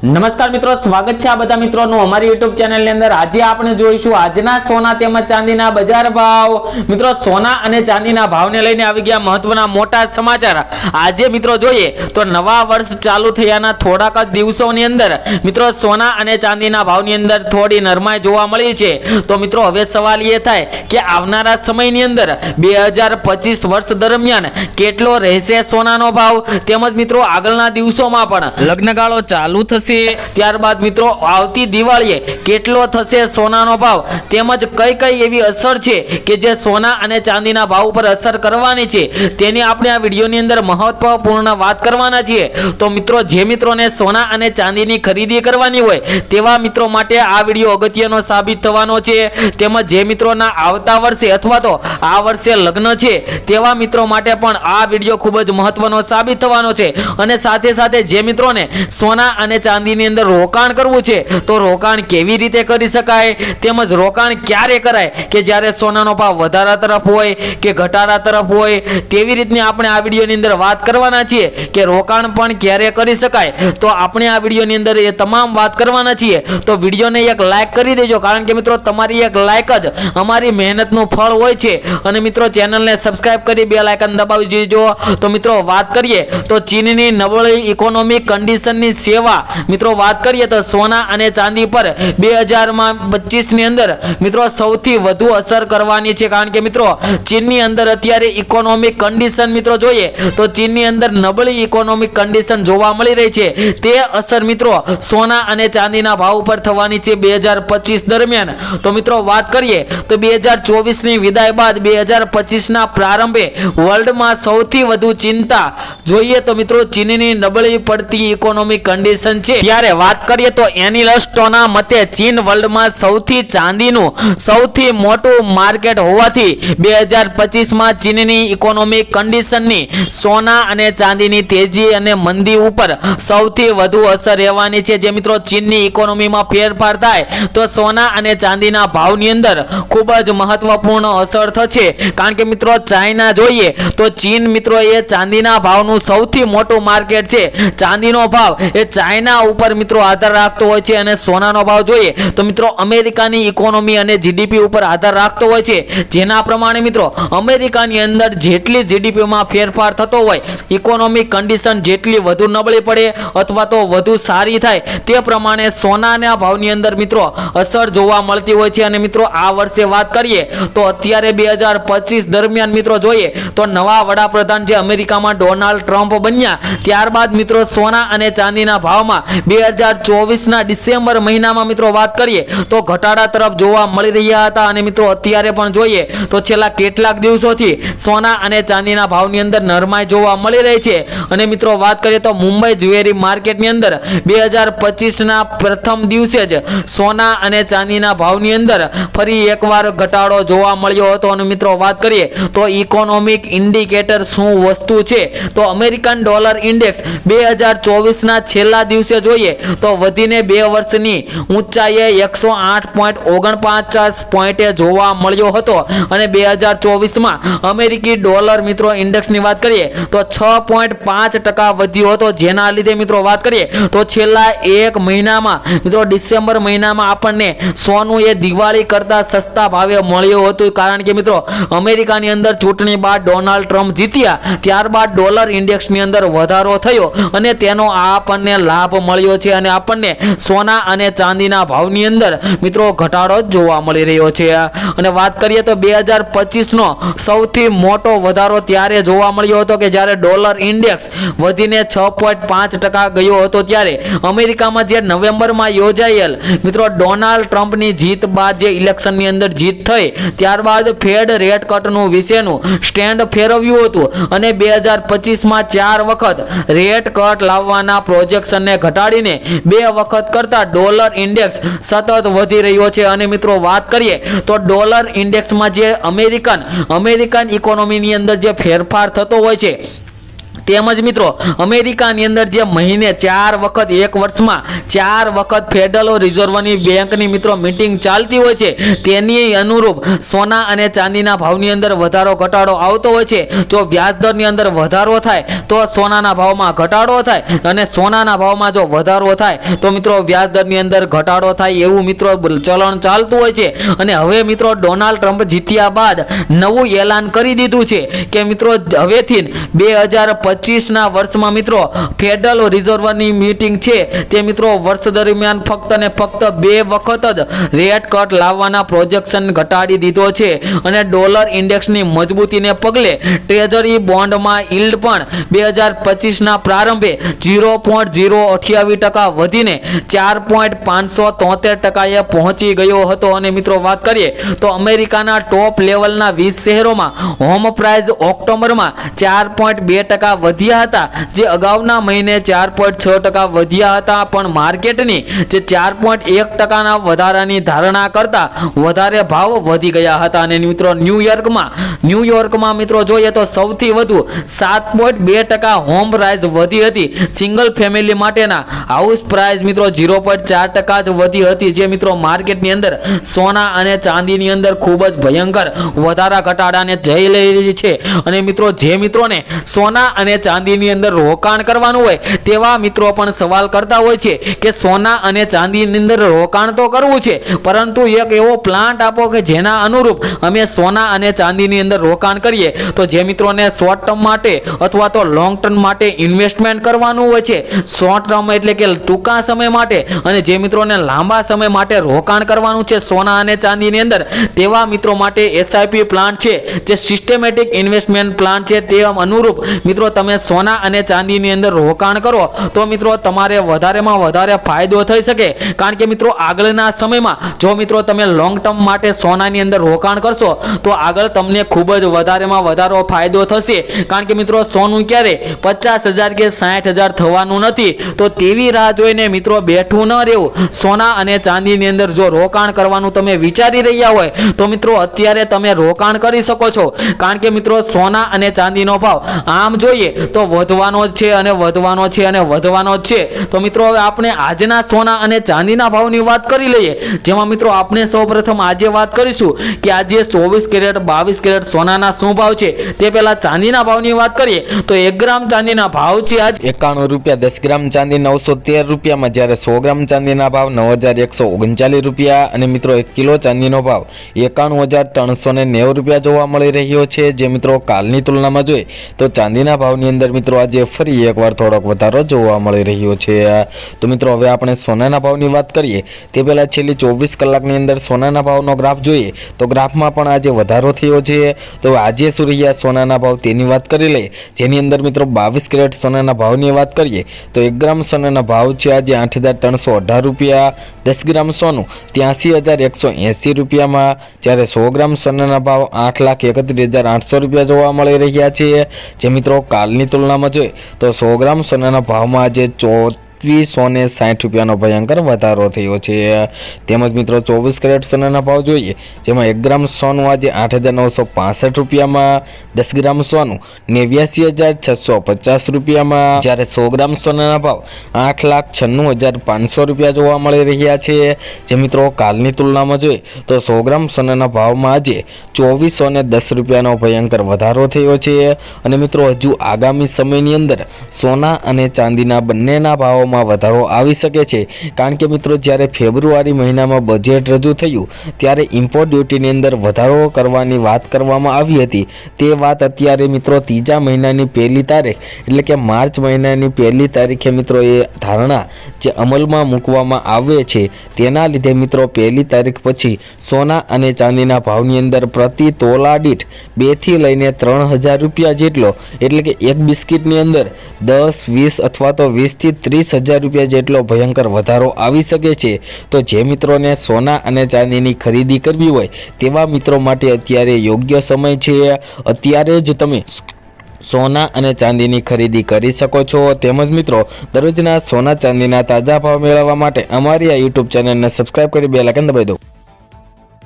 નમસ્કાર મિત્રો, સ્વાગત છે આ બધા મિત્રોનું અમારી YouTube ચેનલ ની અંદર। આજે આપણે જોઈશું આજના સોના તેમજ ચાંદીના બજાર ભાવ। મિત્રો, સોના અને ચાંદીના ભાવને લઈને આવી ગયા મહત્વના મોટા સમાચાર। આજે મિત્રો જોઈએ તો નવા વર્ષ ચાલુ થયાના થોડાક જ દિવસોની અંદર મિત્રો સોના અને ચાંદીના ભાવની અંદર થોડી નરમાઈ જોવા મળી છે। તો મિત્રો હવે સવાલ એ થાય કે આવનારા સમયની અંદર 2025 વર્ષ દરમિયાન કેટલો રહેશે સોનાનો ભાવ, તેમજ મિત્રો આગળના દિવસોમાં પણ લગ્નગાળો ચાલુ થશે, ત્યારબાદ મિત્રો આવતી દિવાળીએ કેટલો થશે સોનાનો ભાવ, તેમજ કઈ કઈ એવી અસર છે કે જે સોના અને ચાંદીના ભાવ ઉપર અસર કરવાની છે તેની આપણે આ વિડીયોની અંદર મહત્વપૂર્ણ વાત કરવાના છીએ। તો મિત્રો જે મિત્રોને સોના અને ચાંદીની ખરીદી કરવાની હોય તેવા મિત્રો માટે આ વિડીયો અગત્યનો સાબિત થવાનો છે। તેમજ જે મિત્રોના આવતા વર્ષે અથવા તો આ વર્ષે લગ્ન છે તેવા મિત્રો માટે પણ આ વિડીયો ખૂબ જ મહત્વનો સાબિત થવાનો છે। અને સાથે સાથે જે મિત્રોને સોના અને ચાંદીની અંદર રોકાણ કરવું છે તો રોકાણ કેવી રીતે કરી શકાય, તેમજ રોકાણ ક્યારે કરાય કે જ્યારે સોનાનો ભાવ વધારા તરફ હોય કે ઘટાડા તરફ હોય, તેવી રીતની આપણે આ વિડીયોની અંદર વાત કરવાના છીએ કે રોકાણ પણ ક્યારે કરી શકાય। તો આપણે આ વિડીયોની અંદર એ તમામ વાત કરવાના છીએ। તો વિડીયોને એક લાઈક કરી દેજો, કારણ કે મિત્રો તમારી એક લાઈક જ અમારી મહેનતનું ફળ હોય છે। અને મિત્રો ચેનલને સબસ્ક્રાઇબ કરી બેલ આઇકન દબાવી દેજો। તો મિત્રો વાત કરીએ તો ચીનની નબળી ઇકોનોમિક કન્ડિશનની સેવા મિત્રો વાત કરીએ તો સોના અને ચાંદી પર 2025 ની અંદર મિત્રો સૌથી વધુ અસર કરવાની છે, કારણ કે મિત્રો ચીનની અંદર અત્યારે ઇકોનોમિક કન્ડિશન મિત્રો જોઈએ તો ચીનની અંદર નબળી ઇકોનોમિક કન્ડિશન જોવા મળી રહી છે। તે અસર મિત્રો સોના અને ચાંદીના ભાવ ઉપર થવાની છે 2025 દરમિયાન। તો મિત્રો વાત કરીએ તો 2024 ની વિદાય બાદ 2025 ના પ્રારંભે વર્લ્ડમાં સૌથી વધુ ચિંતા જોઈએ તો મિત્રો ચીનની નબળી પડતી ઇકોનોમિક કન્ડિશન છે। ત્યારે વાત કરીએ તો એનાલિસ્ટોના મતે ચીન વર્લ્ડમાં ચાંદીનું સૌથી મોટું માર્કેટ હોવાથી 2025 માં ચીનની ઇકોનોમિક કન્ડિશનની સોના અને ચાંદીની તેજી અને મંદી ઉપર સૌથી વધુ અસર રહેવાની છે। જે મિત્રો ચીનની ઇકોનોમીમાં ફેરફાર થાય તો સોના અને ચાંદીના ભાવની અંદર ખૂબ જ મહત્વપૂર્ણ અસર થશે, કારણ કે મિત્રો ચાઇના જોઈએ તો ચીન મિત્રો એ ચાંદીના ભાવનું સૌથી મોટું માર્કેટ છે। ચાંદીનો ભાવ એ ચાઇના ઉપર મિત્રો આધાર રાખતો હોય છે અને સોનાનો ભાવ જોઈએ તો મિત્રો અમેરિકાની ઇકોનોમી અને જીડીપી ઉપર આધાર રાખતો હોય છે। જેના પ્રમાણે મિત્રો અમેરિકાની અંદર જેટલી જીડીપીમાં ફેરફાર થતો હોય, ઇકોનોમિક કન્ડિશન જેટલી વધુ નબળી પડે અથવા તો વધુ સારી થાય તે પ્રમાણે સોનાના ભાવની અંદર મિત્રો અસર જોવા મળતી હોય છે। અને મિત્રો આ વર્ષે વાત કરીએ તો અત્યારે 2025 દરમિયાન મિત્રો જોઈએ તો નવા વડાપ્રધાન જે અમેરિકામાં ડોનાલ્ડ ટ્રમ્પ બન્યા ત્યારબાદ મિત્રો સોના અને ચાંદીના ભાવમાં 2024 ના ડિસેમ્બર મહિનામાં મિત્રો વાત કરીએ તો ઘટાડા તરફ જોવા મળી રહ્યા હતા। અને મિત્રો અત્યારે પણ જોઈએ તો છેલ્લા કેટલાક દિવસોથી સોના અને ચાંદીના ભાવની અંદર નરમાઈ જોવા મળી રહી છે। અને મિત્રો વાત કરીએ તો મુંબઈ જ્વેલરી માર્કેટની અંદર 2025 ના પ્રથમ દિવસે જ સોના અને ચાંદીના ભાવની અંદર ફરી એકવાર ઘટાડો જોવા મળ્યો હતો। અને મિત્રો વાત કરીએ તો ઇકોનોમિક ઇન્ડિકેટર શું વસ્તુ છે તો અમેરિકન ડોલર ઇન્ડેક્સ 2024 ના છેલ્લા દિવસે જોઈએ તો વધીને 2 વર્ષની ઊંચાઈએ 108.49 પોઈન્ટે જોવા મળ્યો હતો। અને 2024 માં અમેરિકી ડોલર મિત્રો ઇન્ડેક્સની વાત કરીએ તો 6.5% વધ્યો હતો। જેના લીધે મિત્રો વાત કરીએ તો છેલ્લા એક મહિનામાં મિત્રો ડિસેમ્બર મહિનામાં આપણને સોનું એ દિવાળી કરતા સસ્તા ભાવે મળ્યું હતું, કારણ કે મિત્રો અમેરિકાની અંદર ચૂંટણી બાદ ડોનાલ્ડ ટ્રમ્પ જીત્યા ત્યારબાદ ડોલર ઇન્ડેક્સની અંદર વધારો થયો અને તેનો આપણને લાભ મળ્યો છે। અને આપણને સોના અને ચાંદીના ભાવની અંદર મિત્રો ઘટાડો જોવા મળી રહ્યો છે। અને વાત કરીએ તો 2025 નો સૌથી મોટો વધારો ત્યારે જોવા મળ્યો હતો કે જ્યારે ડોલર ઇન્ડેક્સ વધીને 6.5% ગયો હતો। ત્યારે અમેરિકામાં જે નવેમ્બરમાં યોજાયેલ મિત્રો ડોનાલ્ડ ટ્રમ્પની જીત બાદ જે ઇલેક્શનની અંદર જીત થઈ ત્યારબાદ ફેડ રેટ કટનું વિશેનું સ્ટેન્ડ ફેરવ્યું હતું અને 2025 માં 4 વખત રેટ કટ લાવવાના પ્રોજેક્શનને ઘટાડીને 2 વખત કરતા ડોલર ઇન્ડેક્સ સતત વધી રહ્યો છે। અને મિત્રો વાત કરીએ તો ડોલર ઇન્ડેક્સમાં જે અમેરિકન ઇકોનોમીની અંદર જે ફેરફાર થતો હોય છે તેમજ મિત્રો અમેરિકાની અંદર જે મહિને 4 વખત એક વર્ષમાં 4 વખત ફેડરલ રિઝર્વની બેંકની મિત્રો મીટિંગ ચાલતી હોય છે, તેની અનુરૂપ સોના અને ચાંદીના ભાવની અંદર વધારો ઘટાડો આવતો હોય છે. જો વ્યાજદરની અંદર વધારો થાય તો સોનાના ભાવમાં ઘટાડો થાય, અને સોનાના ભાવમાં જો વધારો થાય તો મિત્રો વ્યાજદરની અંદર ઘટાડો થાય, એવું મિત્રો ચલણ ચાલતું હોય છે. અને હવે મિત્રો ડોનાલ્ડ ટ્રમ્પ જીત્યા બાદ નવું એલાન કરી દીધું છે કે મિત્રો હવેથી 2025ના વર્ષમાં મિત્રો ફેડરલ રિઝર્વની મીટિંગ છે તે મિત્રો વર્ષ દરમિયાન ફક્ત ને ફક્ત 2 વખત જ રેટ કટ લાવવાના પ્રોજેક્શન ઘટાડી દીધો છે. અને ડોલર ઇન્ડેક્સની મજબૂતીને પગલે ટ્રેઝરી બોન્ડમાં યીલ્ડ પણ 2025ના પ્રારંભે 0.028% વધીને 4.573%એ પહોંચી ગયો હતો. અને મિત્રો વાત કરીએ તો અમેરિકાના ટોપ લેવલના 20 શહેરોમાં હોમ પ્રાઇસ ઓક્ટોબરમાં 4.2% વધ્યા હતા, જે અગાઉના મહિને 4.6% વધ્યા હતા. પણ માર્કેટની જે 4.1%ના વધારાની ધારણા કરતા વધારે ભાવ વધી ગયા હતા. અને મિત્રો ન્યુયોર્કમાં મિત્રો જોઈએ તો સૌથી વધુ 7.2% હોમ પ્રાઇસ વધી હતી. સિંગલ ફેમિલી માટેના હાઉસ પ્રાઇસ મિત્રો 0.4% જ વધી હતી, જે મિત્રો માર્કેટની અંદર સોના અને ચાંદીની અંદર ખૂબ જ ભયંકર વધારા ઘટાડાને જઈ રહી છે. અને મિત્રો જે મિત્રોને સોના અને ચાંદીની અંદર રોકાણ કરવાનું હોય તેવા મિત્રો પણ સવાલ કરતા હોય છે કે સોના અને ચાંદીની અંદર રોકાણ તો કરવું છે, પરંતુ એક એવો પ્લાન્ટ આપો કે જેના અનુરૂપ અમે સોના અને ચાંદીની અંદર રોકાણ કરીએ. તો જે મિત્રોને શોર્ટ ટર્મ માટે અથવા તો લોંગ ટર્મ માટે ઇન્વેસ્ટમેન્ટ કરવાનું હોય છે, શોર્ટ ટર્મ એટલે કે ટૂંકા સમય માટે, અને જે મિત્રોને લાંબા સમય માટે રોકાણ કરવાનું છે સોના અને ચાંદીની અંદર, તેવા મિત્રો માટે SIP પ્લાન છે, જે સિસ્ટમેટિક ઇન્વેસ્ટમેન્ટ પ્લાન છે. તે અનુરૂપ મિત્રો તમે સોના અને ચાંદીની અંદર રોકાણ કરો તો મિત્રો તમારે વધારેમાં વધારે ફાયદો થઈ શકે. કારણ કે મિત્રો આગળના સમયમાં જો મિત્રો તમે લોંગ ટર્મ માટે સોનાની અંદર રોકાણ કરશો તો આગળ તમને ખૂબ જ વધારેમાં વધારો ફાયદો થશે. કારણ કે મિત્રો સોનું ક્યારે 50,000 કે 60,000 થવાનું નથી, તો તેવી રાહ જોઈને મિત્રો બેઠું ન રહેવું. સોના અને ચાંદીની અંદર જો રોકાણ કરવાનું તમે વિચારી રહ્યા હોય તો મિત્રો અત્યારે તમે રોકાણ કરી શકો છો. કારણ કે મિત્રો સોના અને ચાંદીનો ભાવ આમ જોઈએ તો વધવાનો જ છે અને વધવાનો છે અને વધવાનો જ છે. તો મિત્રો હવે આપણે આજના સોના અને ચાંદીના ભાવની વાત કરી લઈએ, જેમાં મિત્રો આપણે સૌપ્રથમ આજે વાત કરીશું કે આજે 24 કેરેટ 22 કેરેટ સોનાના શું ભાવ છે. તે પહેલા ચાંદીના ભાવની વાત કરીએ તો 1 ગ્રામ ચાંદીના ભાવ છે આજ 91 રૂપિયા, 10 ગ્રામ ચાંદી 913 રૂપિયામાં, જ્યારે 100 ગ્રામ ચાંદીના ભાવ 9,139 રૂપિયા. અને મિત્રો 1 કિલો ચાંદીનો ભાવ 91,390 રૂપિયા જોવા મળી રહ્યો છે. જે મિત્રો કાલની તુલનામાં જોઈએ તો ચાંદીના ભાવની અંદર મિત્રો આજે ફરી એકવાર થોડોક વધારો જોવા મળી રહ્યો છે. તો મિત્રો હવે આપણે સોનાના ભાવની વાત કરીએ તે પહેલાં છેલ્લી 24 કલાકની અંદર સોનાના ભાવનો ગ્રાફ જોઈએ તો ગ્રાફમાં પણ આજે વધારો થયો છે. તો આજે શું રહ્યા સોનાના ભાવ તેની વાત કરી લઈએ, જેની અંદર મિત્રો 22 કેરેટ સોનાના ભાવની વાત કરીએ તો 1 ગ્રામ સોનાના ભાવ છે આજે 8,318 રૂપિયા, 10 ગ્રામ સોનું 83,180 રૂપિયામાં, જ્યારે 100 ગ્રામ સોનાના ભાવ 8,31,800 રૂપિયા જોવા મળી રહ્યા છે. જે મિત્રો કાલની તુલનામાં જોઈએ તો 100 ગ્રામ સોનાના ભાવમાં આજે 2,260 રૂપિયાનો ભયંકર વધારો થયો છે. તેમજ મિત્રો 24 કેરેટ સોનાના ભાવ જોઈએ, જેમાં 1 ગ્રામ સોનું આજે 8,965 રૂપિયામાં, 10 ગ્રામ સોનું 89,650 રૂપિયામાં, જ્યારે 100 ગ્રામ સોનાના ભાવ 8,96,500 રૂપિયા જોવા મળી રહ્યા છે. જે મિત્રો કાલની તુલનામાં જોઈએ તો 100 ગ્રામ સોનાના ભાવમાં આજે 2,410 રૂપિયાનો ભયંકર વધારો થયો છે. અને મિત્રો હજુ આગામી સમયની અંદર સોના અને ચાંદીના બંનેના ભાવ વધારો આવી શકે છે. કારણ કે મિત્રો જ્યારે ફેબ્રુઆરી મહિનામાં બજેટ રજૂ થયું ત્યારે ઇમ્પોર્ટ ડ્યુટીની અંદર વધારો કરવાની વાત કરવામાં આવી હતી. તે વાત અત્યારે મિત્રો ત્રીજા મહિનાની 1લી તારીખ એટલે કે માર્ચ મહિનાની 1લી તારીખે મિત્રો એ ધારણા જે અમલમાં મૂકવામાં આવે છે, તેના લીધે મિત્રો 1લી તારીખ પછી સોના અને ચાંદીના ભાવની અંદર પ્રતિ તોલા દીઠ 2 થી લઈને 3,000 રૂપિયા જેટલો એટલે કે એક બિસ્કિટની અંદર 10, 20 અથવા તો 20 થી 30,000 રૂપિયા જેટલો ભયંકર વધારો આવી શકે છે. તો જે મિત્રોને સોના અને ચાંદીની ખરીદી કરવી હોય તેવા મિત્રો માટે અત્યારે યોગ્ય સમય છે. અત્યારે જ તમે સોના અને ચાંદીની ખરીદી કરી શકો છો. તેમજ મિત્રો દરરોજના સોના ચાંદીના તાજા ભાવ મેળવવા માટે અમારી આ YouTube ચેનલને સબસ્ક્રાઇબ કરી બેલ આઇકન દબાવી દો.